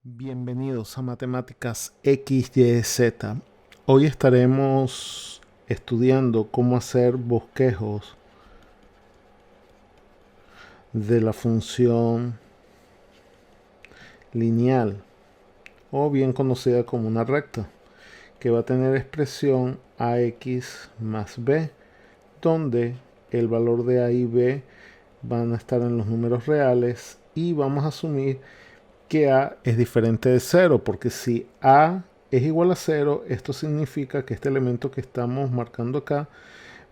Bienvenidos a Matemáticas X, Y, Z. Hoy estaremos estudiando cómo hacer bosquejos de la función lineal, o bien conocida como una recta, que va a tener expresión ax más b, donde el valor de a y b van a estar en los números reales y vamos a asumir que a es diferente de 0, porque si a es igual a 0, esto significa que este elemento que estamos marcando acá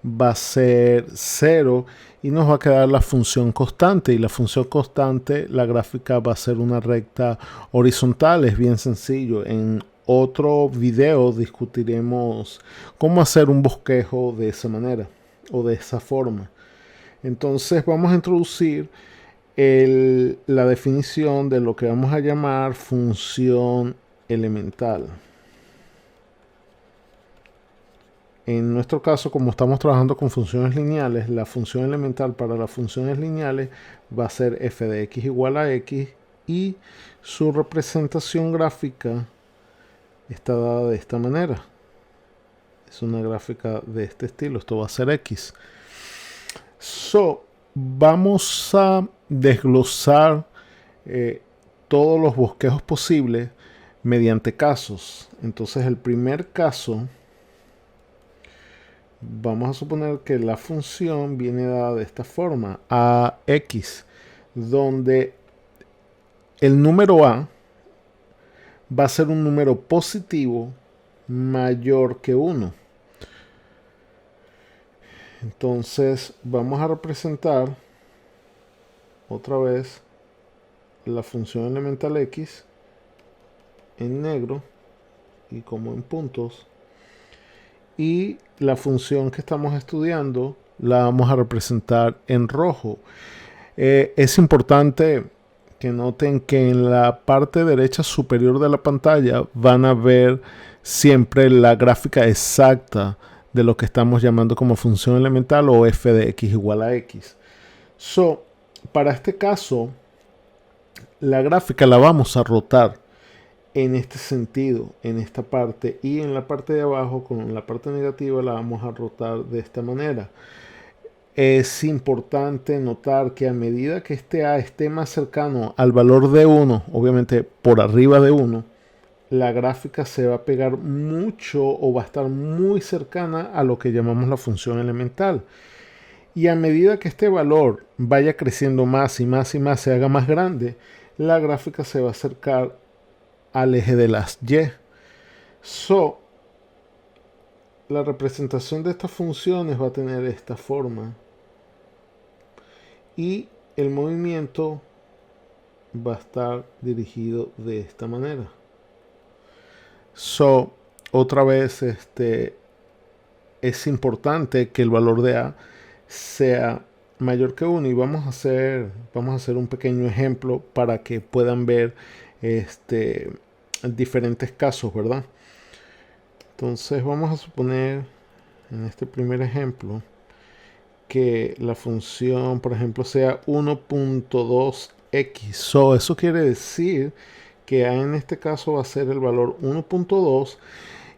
va a ser 0 y nos va a quedar la función constante, y la función constante, la gráfica va a ser una recta horizontal. Es bien sencillo. En otro video discutiremos cómo hacer un bosquejo de esa manera o de esa forma. Entonces vamos a introducir la definición de lo que vamos a llamar función elemental. En nuestro caso, como estamos trabajando con funciones lineales, la función elemental para las funciones lineales va a ser f de x igual a x, y su representación gráfica está dada de esta manera. Es una gráfica de este estilo. Esto va a ser x. Vamos a desglosar todos los bosquejos posibles mediante casos. Entonces, el primer caso, vamos a suponer que la función viene dada de esta forma, ax, donde el número a va a ser un número positivo mayor que 1. Entonces vamos a representar otra vez la función elemental x en negro y como en puntos, y la función que estamos estudiando la vamos a representar en rojo. Es importante que noten que en la parte derecha superior de la pantalla van a ver siempre la gráfica exacta de lo que estamos llamando como función elemental, o f de x igual a x. Para este caso, la gráfica la vamos a rotar en este sentido, en esta parte, y en la parte de abajo, con la parte negativa, la vamos a rotar de esta manera. Es importante notar que a medida que este a esté más cercano al valor de 1, obviamente por arriba de 1, la gráfica se va a pegar mucho o va a estar muy cercana a lo que llamamos la función elemental. Y a medida que este valor vaya creciendo más y más y más, se haga más grande, la gráfica se va a acercar al eje de las y. La representación de estas funciones va a tener esta forma, y el movimiento va a estar dirigido de esta manera. Otra vez, es importante que el valor de a sea mayor que 1, y vamos a hacer un pequeño ejemplo para que puedan ver diferentes casos, ¿verdad? Entonces vamos a suponer en este primer ejemplo que la función, por ejemplo, sea 1.2x. Eso quiere decir que a en este caso va a ser el valor 1.2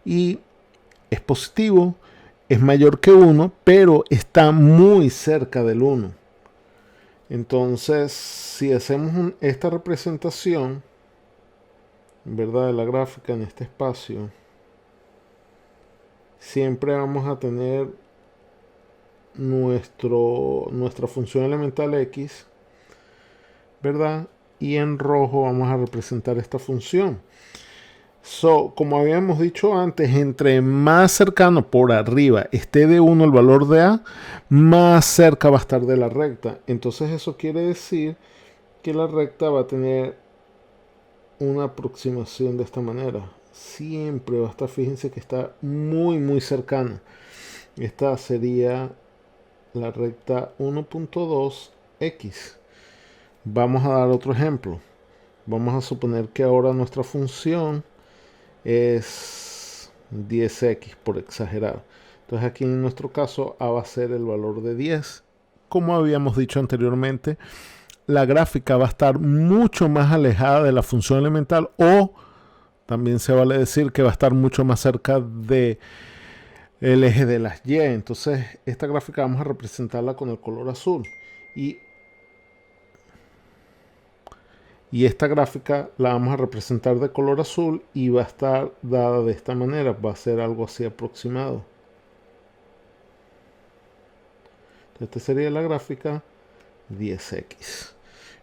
y es positivo, es mayor que 1, pero está muy cerca del 1. Entonces, si hacemos esta representación, ¿verdad?, de la gráfica en este espacio, siempre vamos a tener nuestra función elemental x, ¿verdad? Y en rojo vamos a representar esta función. Como habíamos dicho antes, entre más cercano por arriba esté de 1 el valor de a, más cerca va a estar de la recta. Entonces eso quiere decir que la recta va a tener una aproximación de esta manera. Siempre va a estar, fíjense que está muy muy cercana. Esta sería la recta 1.2x. Vamos a dar otro ejemplo. Vamos a suponer que ahora nuestra función es 10x, por exagerar. Entonces aquí en nuestro caso a va a ser el valor de 10. Como habíamos dicho anteriormente, la gráfica va a estar mucho más alejada de la función elemental, o también se vale decir que va a estar mucho más cerca de el eje de las Y. Entonces esta gráfica vamos a representarla con el color azul, y esta gráfica la vamos a representar de color azul y va a estar dada de esta manera. Va a ser algo así aproximado. Esta sería la gráfica 10x.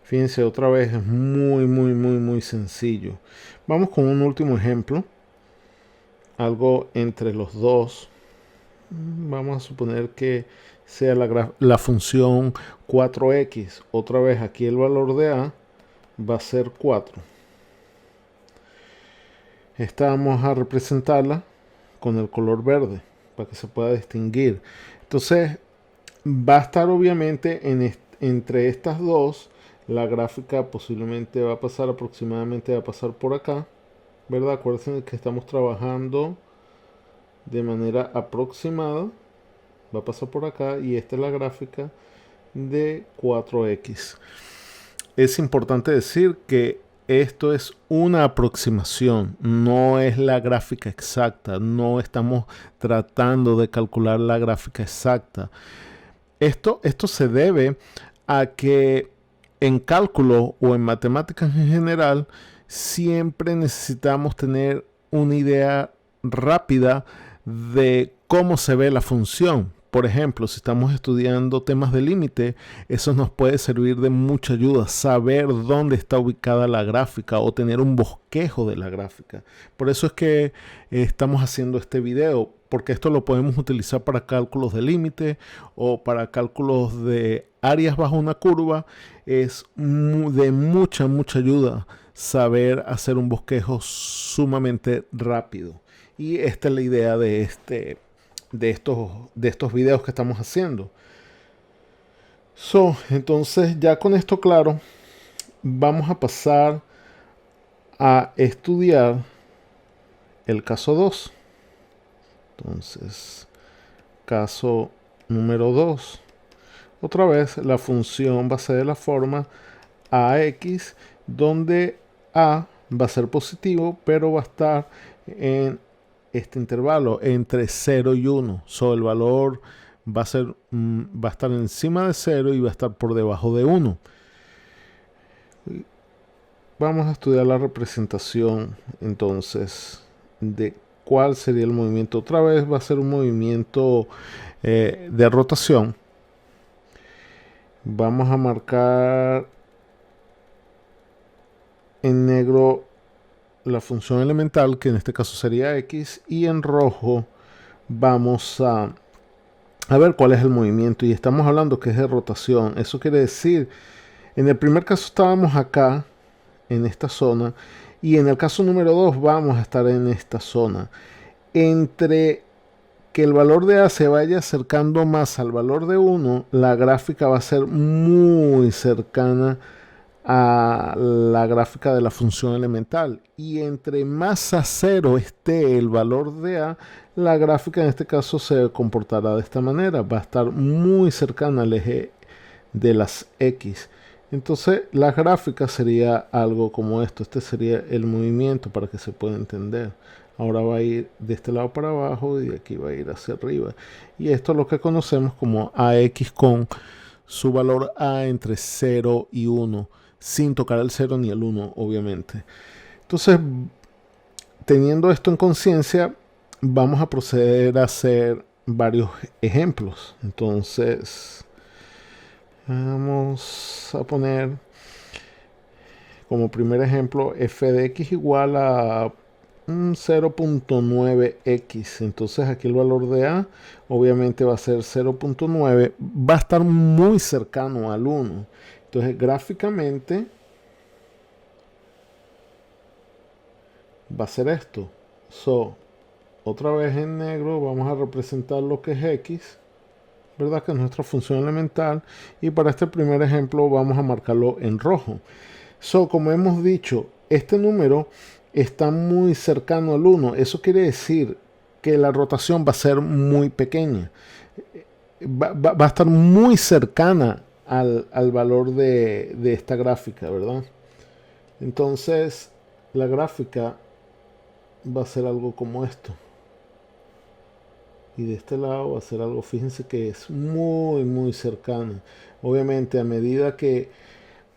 Fíjense, otra vez es muy sencillo. Vamos con un último ejemplo. Algo entre los dos. Vamos a suponer que sea la función 4x. Otra vez aquí el valor de a va a ser 4. Esta vamos a representarla con el color verde para que se pueda distinguir. Entonces va a estar obviamente entre estas dos. La gráfica posiblemente va a pasar aproximadamente, va a pasar por acá, ¿verdad? Acuérdense que estamos trabajando de manera aproximada. Va a pasar por acá y esta es la gráfica de 4x. Es importante decir que esto es una aproximación, no es la gráfica exacta, no estamos tratando de calcular la gráfica exacta. Esto se debe a que en cálculo o en matemáticas en general siempre necesitamos tener una idea rápida de cómo se ve la función. Por ejemplo, si estamos estudiando temas de límite, eso nos puede servir de mucha ayuda, saber dónde está ubicada la gráfica o tener un bosquejo de la gráfica. Por eso es que estamos haciendo este video, porque esto lo podemos utilizar para cálculos de límite o para cálculos de áreas bajo una curva. Es de mucha ayuda saber hacer un bosquejo sumamente rápido. Y esta es la idea de estos videos que estamos haciendo. Entonces ya con esto claro, vamos a pasar a estudiar el caso 2. Entonces, caso número 2. Otra vez la función va a ser de la forma ax, donde a va a ser positivo, pero va a estar en este intervalo entre 0 y 1. El valor va a estar encima de 0 y va a estar por debajo de 1. Vamos a estudiar la representación entonces de cuál sería el movimiento. Otra vez va a ser un movimiento de rotación. Vamos a marcar en negro la función elemental, que en este caso sería x, y en rojo vamos a ver cuál es el movimiento, y estamos hablando que es de rotación. Eso quiere decir, en el primer caso estábamos acá en esta zona, y en el caso número 2 vamos a estar en esta zona. Entre que el valor de a se vaya acercando más al valor de 1, la gráfica va a ser muy cercana a la gráfica de la función elemental, y entre más a 0 esté el valor de a, la gráfica en este caso se comportará de esta manera, va a estar muy cercana al eje de las x. Entonces la gráfica sería algo como esto. Este sería el movimiento para que se pueda entender. Ahora va a ir de este lado para abajo y de aquí va a ir hacia arriba, y esto es lo que conocemos como ax con su valor a entre 0 y 1, sin tocar el 0 ni el 1, obviamente. Entonces, teniendo esto en conciencia, vamos a proceder a hacer varios ejemplos. Entonces, vamos a poner como primer ejemplo f de x igual a 0.9x. Entonces aquí el valor de a obviamente va a ser 0.9, va a estar muy cercano al 1. Entonces gráficamente va a ser esto. Otra vez en negro vamos a representar lo que es x, ¿verdad? Que es nuestra función elemental, y para este primer ejemplo vamos a marcarlo en rojo. Como hemos dicho, este número está muy cercano al 1. Eso quiere decir que la rotación va a ser muy pequeña. Va a estar muy cercana al valor de esta gráfica, ¿verdad? Entonces, la gráfica va a ser algo como esto. Y de este lado va a ser algo, fíjense que es muy cercano. Obviamente, a medida que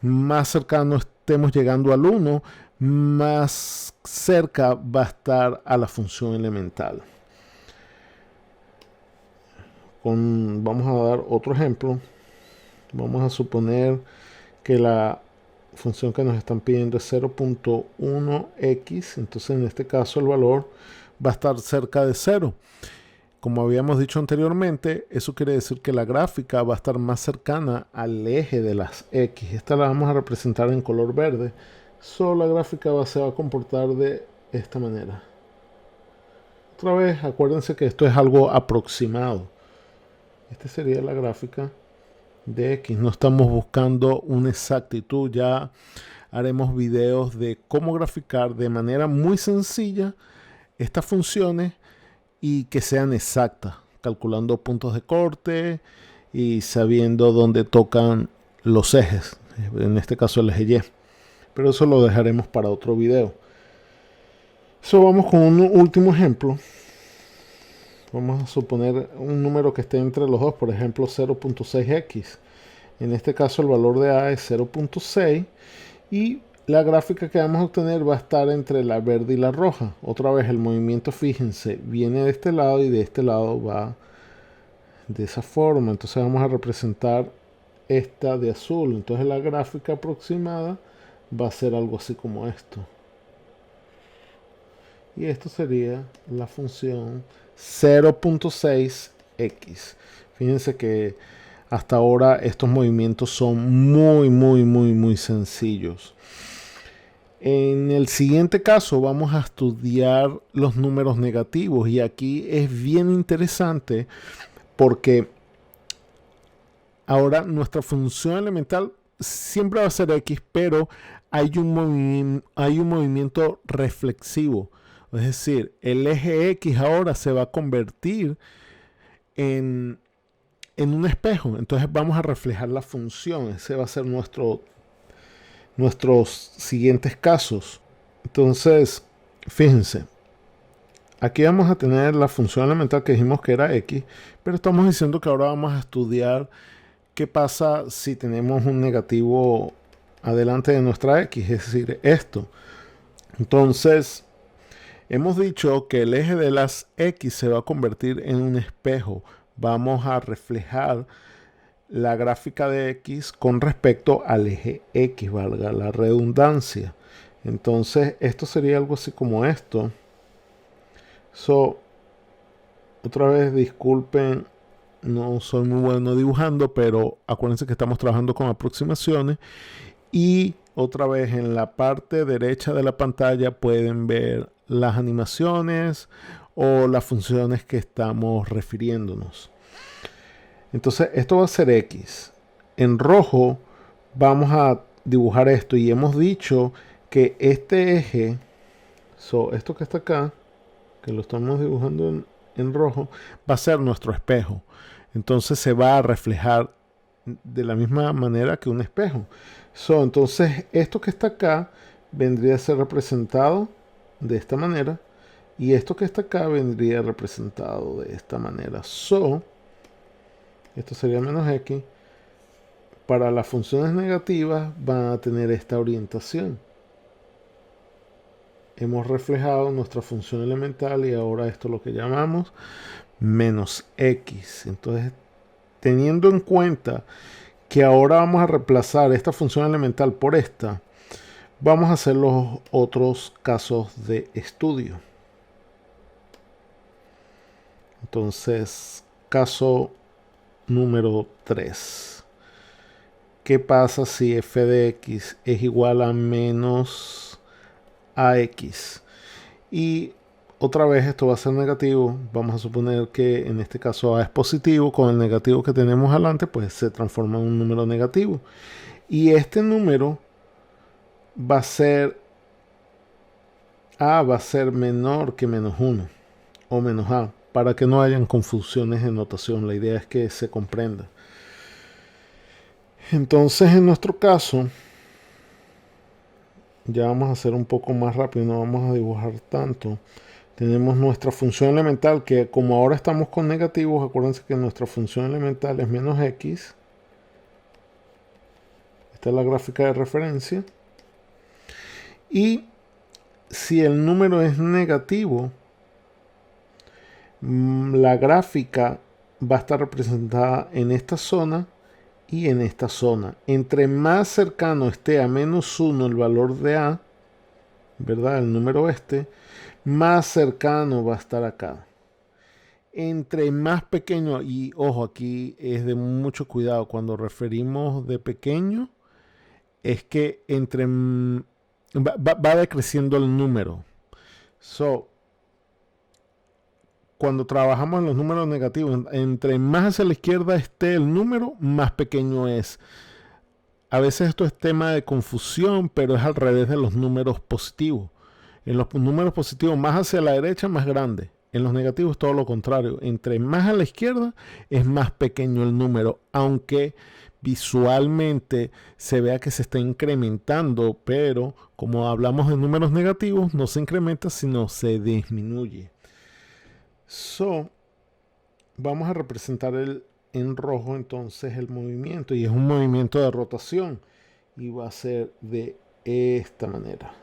más cercano estemos llegando al 1, más cerca va a estar a la función elemental. Vamos a dar otro ejemplo. Vamos a suponer que la función que nos están pidiendo es 0.1x. Entonces en este caso el valor va a estar cerca de 0. Como habíamos dicho anteriormente, eso quiere decir que la gráfica va a estar más cercana al eje de las X. Esta la vamos a representar en color verde. Solo la gráfica se va a comportar de esta manera. Otra vez, acuérdense que esto es algo aproximado. Esta sería la gráfica de X. No estamos buscando una exactitud. Ya haremos videos de cómo graficar de manera muy sencilla estas funciones y que sean exactas, calculando puntos de corte y sabiendo dónde tocan los ejes, en este caso el eje Y. Pero eso lo dejaremos para otro video. So, vamos con un último ejemplo. Vamos a suponer un número que esté entre los dos, por ejemplo 0.6x. En este caso el valor de A es 0.6 y la gráfica que vamos a obtener va a estar entre la verde y la roja. Otra vez el movimiento, fíjense, viene de este lado y de este lado va de esa forma. Entonces vamos a representar esta de azul. Entonces la gráfica aproximada va a ser algo así como esto. Y esto sería la función 0.6x. Fíjense que hasta ahora estos movimientos son muy sencillos. En el siguiente caso vamos a estudiar los números negativos y aquí es bien interesante porque ahora nuestra función elemental siempre va a ser x, pero hay un movimiento reflexivo. Es decir, el eje x ahora se va a convertir en un espejo. Entonces vamos a reflejar la función. Ese va a ser nuestros siguientes casos. Entonces, fíjense. Aquí vamos a tener la función elemental que dijimos que era x, pero estamos diciendo que ahora vamos a estudiar qué pasa si tenemos un negativo adelante de nuestra x, es decir, esto. Entonces, hemos dicho que el eje de las x se va a convertir en un espejo. Vamos a reflejar la gráfica de x con respecto al eje x, valga la redundancia. Entonces, esto sería algo así como esto. Otra vez, disculpen, no soy muy bueno dibujando, pero acuérdense que estamos trabajando con aproximaciones. Y otra vez en la parte derecha de la pantalla pueden ver las animaciones o las funciones que estamos refiriéndonos. Entonces esto va a ser X. En rojo vamos a dibujar esto y hemos dicho que este eje, esto que está acá, que lo estamos dibujando en rojo, va a ser nuestro espejo. Entonces se va a reflejar de la misma manera que un espejo. Entonces esto que está acá vendría a ser representado de esta manera y esto que está acá vendría representado de esta manera. Esto sería menos x. Para las funciones negativas van a tener esta orientación. Hemos reflejado nuestra función elemental y ahora esto es lo que llamamos menos x. Entonces, teniendo en cuenta que ahora vamos a reemplazar esta función elemental por esta, vamos a hacer los otros casos de estudio. Entonces, caso número 3. ¿Qué pasa si f de x es igual a menos ax? Y otra vez esto va a ser negativo. Vamos a suponer que en este caso a es positivo. Con el negativo que tenemos adelante, pues se transforma en un número negativo. Y este número va a ser a va a ser menor que menos 1 o menos a, para que no hayan confusiones de notación. La idea es que se comprenda. Entonces en nuestro caso, ya vamos a hacer un poco más rápido, no vamos a dibujar tanto. Tenemos nuestra función elemental, que como ahora estamos con negativos, acuérdense que nuestra función elemental es menos x. Esta es la gráfica de referencia. Y si el número es negativo, la gráfica va a estar representada en esta zona y en esta zona. Entre más cercano esté a menos 1 el valor de a, ¿verdad? El número más cercano va a estar acá. Entre más pequeño, y ojo, aquí es de mucho cuidado cuando referimos de pequeño, es que va decreciendo el número. Cuando trabajamos en los números negativos, entre más hacia la izquierda esté el número, más pequeño es. A veces esto es tema de confusión, pero es al revés de los números positivos. En los números positivos, más hacia la derecha, más grande. En los negativos, todo lo contrario. Entre más a la izquierda, es más pequeño el número, aunque visualmente se vea que se está incrementando, pero como hablamos de números negativos, no se incrementa, sino se disminuye. Vamos a representar en rojo entonces el movimiento, y es un movimiento de rotación, y va a ser de esta manera.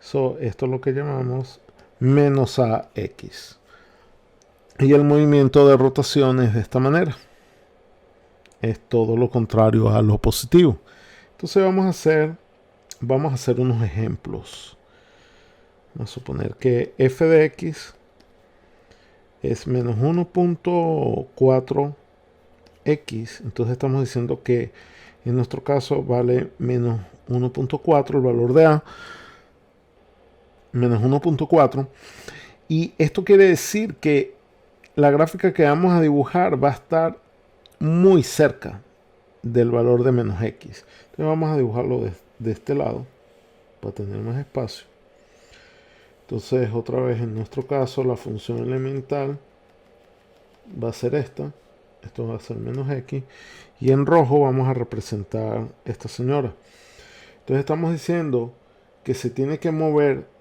Esto es lo que llamamos menos AX. Y el movimiento de rotación es de esta manera. Es todo lo contrario a lo positivo. Entonces vamos a hacer unos ejemplos. Vamos a suponer que f de x es menos 1.4x. Entonces estamos diciendo que en nuestro caso vale menos 1.4 el valor de a. Menos 1.4. Y esto quiere decir que la gráfica que vamos a dibujar va a estar muy cerca del valor de menos x. Entonces vamos a dibujarlo de este lado para tener más espacio. Entonces otra vez en nuestro caso la función elemental va a ser esta. Esto va a ser menos x. Y en rojo vamos a representar esta señora. Entonces estamos diciendo que se tiene que mover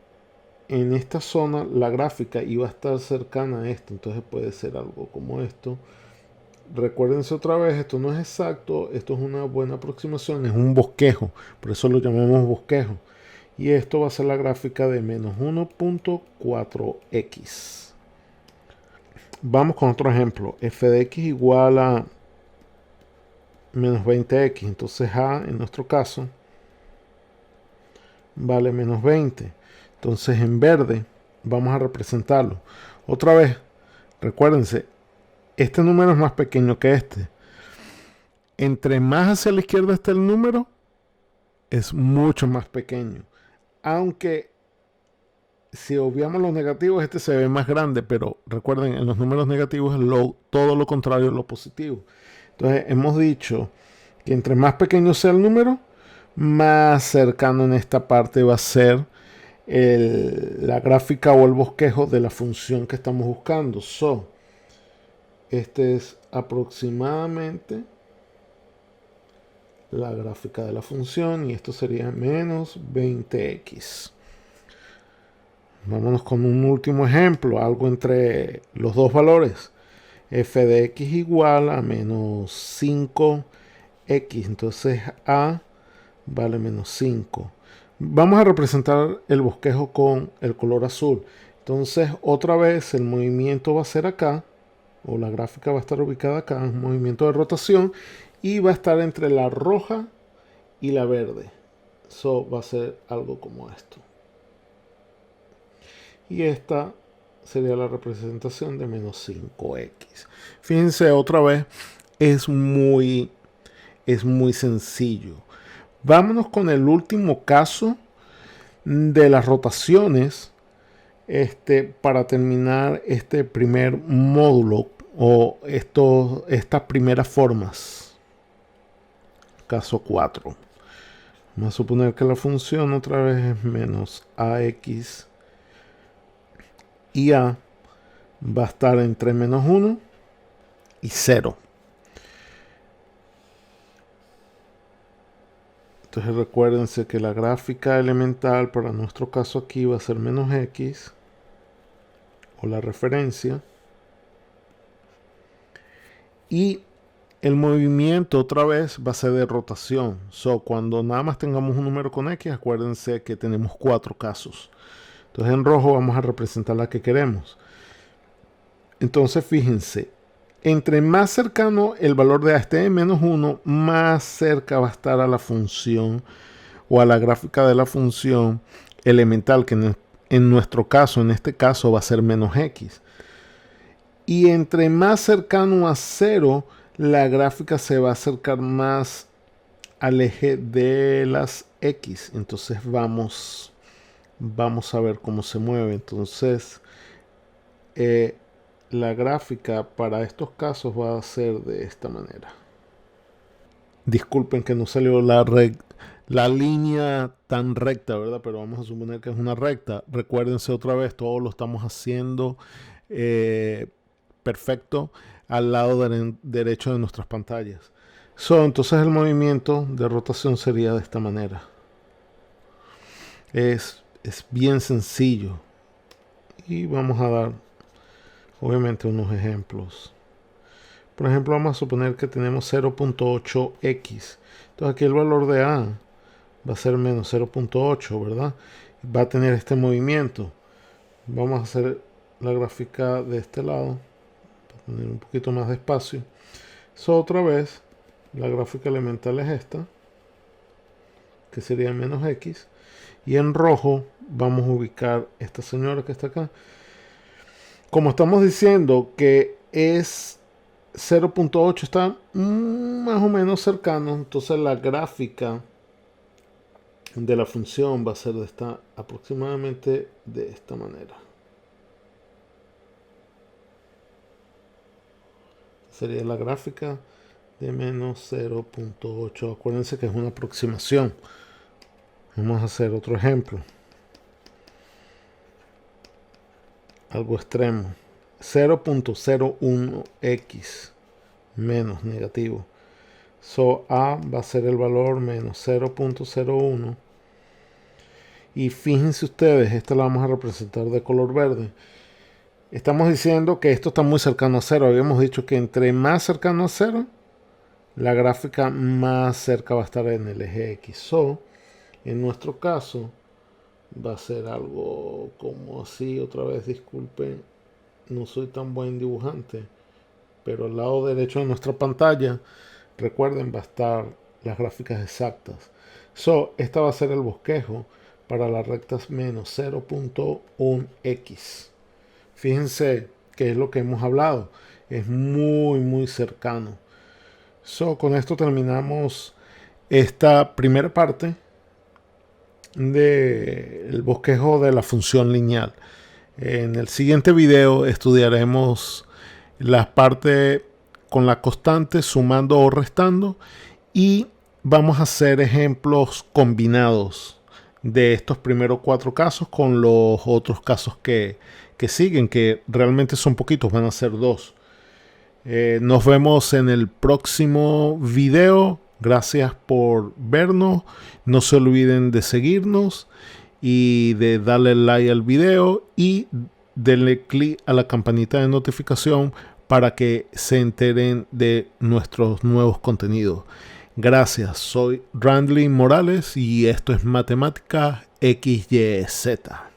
en esta zona la gráfica y va a estar cercana a esto. Entonces puede ser algo como esto. Recuérdense otra vez, esto no es exacto, esto es una buena aproximación, es un bosquejo, por eso lo llamamos bosquejo. Y esto va a ser la gráfica de menos 1.4x. Vamos con otro ejemplo. F de x igual a menos 20x. Entonces a, en nuestro caso, vale menos 20. Entonces en verde vamos a representarlo. Otra vez, recuérdense, este número es más pequeño que este. Entre más hacia la izquierda está el número, es mucho más pequeño. Aunque si obviamos los negativos, este se ve más grande, pero recuerden, en los números negativos es todo lo contrario a lo positivo. Entonces hemos dicho que entre más pequeño sea el número, más cercano en esta parte va a ser la gráfica o el bosquejo de la función que estamos buscando. Este es aproximadamente la gráfica de la función y esto sería menos 20x. Vámonos con un último ejemplo, algo entre los dos valores. F de x igual a menos 5x. Entonces a vale menos 5. Vamos a representar el bosquejo con el color azul. Entonces otra vez el movimiento va a ser acá, o la gráfica va a estar ubicada acá, un movimiento de rotación, y va a estar entre la roja y la verde. Eso va a ser algo como esto. Y esta sería la representación de menos 5x. Fíjense otra vez, es muy sencillo. Vámonos con el último caso de las rotaciones para terminar este primer módulo o estas primeras formas. Caso 4. Vamos a suponer que la función otra vez es menos ax y a va a estar entre menos 1 y 0. Entonces recuérdense que la gráfica elemental para nuestro caso aquí va a ser menos x, o la referencia. Y el movimiento otra vez va a ser de rotación. Cuando nada más tengamos un número con x, acuérdense que tenemos 4 casos. Entonces en rojo vamos a representar la que queremos. Entonces fíjense, entre más cercano el valor de a esté en menos 1, más cerca va a estar a la función o a la gráfica de la función elemental, que en nuestro caso, en este caso, va a ser menos x. Y entre más cercano a 0, la gráfica se va a acercar más al eje de las x. Entonces vamos a ver cómo se mueve. Entonces la gráfica para estos casos va a ser de esta manera. Disculpen que no salió la línea tan recta, ¿verdad? Pero vamos a suponer que es una recta. Recuérdense otra vez, todo lo estamos haciendo perfecto al lado derecho de nuestras pantallas. Entonces el movimiento de rotación sería de esta manera. Es bien sencillo. Y vamos a dar, obviamente, unos ejemplos. Por ejemplo, vamos a suponer que tenemos 0.8x. Entonces aquí el valor de a va a ser menos 0.8, ¿verdad? Va a tener este movimiento. Vamos a hacer la gráfica de este lado, para tener un poquito más de espacio. Otra vez, la gráfica elemental es esta, que sería menos x. Y en rojo vamos a ubicar esta señora que está acá. Como estamos diciendo que es 0.8, está más o menos cercano, entonces la gráfica de la función va a ser aproximadamente de esta manera. Sería la gráfica de menos 0.8. Acuérdense que es una aproximación. Vamos a hacer otro ejemplo. Algo extremo. 0.01x menos negativo. A va a ser el valor menos 0.01. Y fíjense ustedes, esta la vamos a representar de color verde. Estamos diciendo que esto está muy cercano a 0. Habíamos dicho que entre más cercano a 0, la gráfica más cerca va a estar en el eje X. En nuestro caso, va a ser algo como así. Otra vez, disculpen, no soy tan buen dibujante, pero al lado derecho de nuestra pantalla, recuerden, va a estar las gráficas exactas. Esta va a ser el bosquejo para las rectas menos 0.1x. Fíjense que es lo que hemos hablado. Es muy cercano. Con esto terminamos esta primera parte del bosquejo de la función lineal. En el siguiente video estudiaremos la parte con la constante sumando o restando y vamos a hacer ejemplos combinados de estos primeros 4 casos con los otros casos que siguen, que realmente son poquitos, van a ser 2. Nos vemos en el próximo video. Gracias por vernos. No se olviden de seguirnos y de darle like al video y denle clic a la campanita de notificación para que se enteren de nuestros nuevos contenidos. Gracias, soy Randly Morales y esto es Matemática XYZ.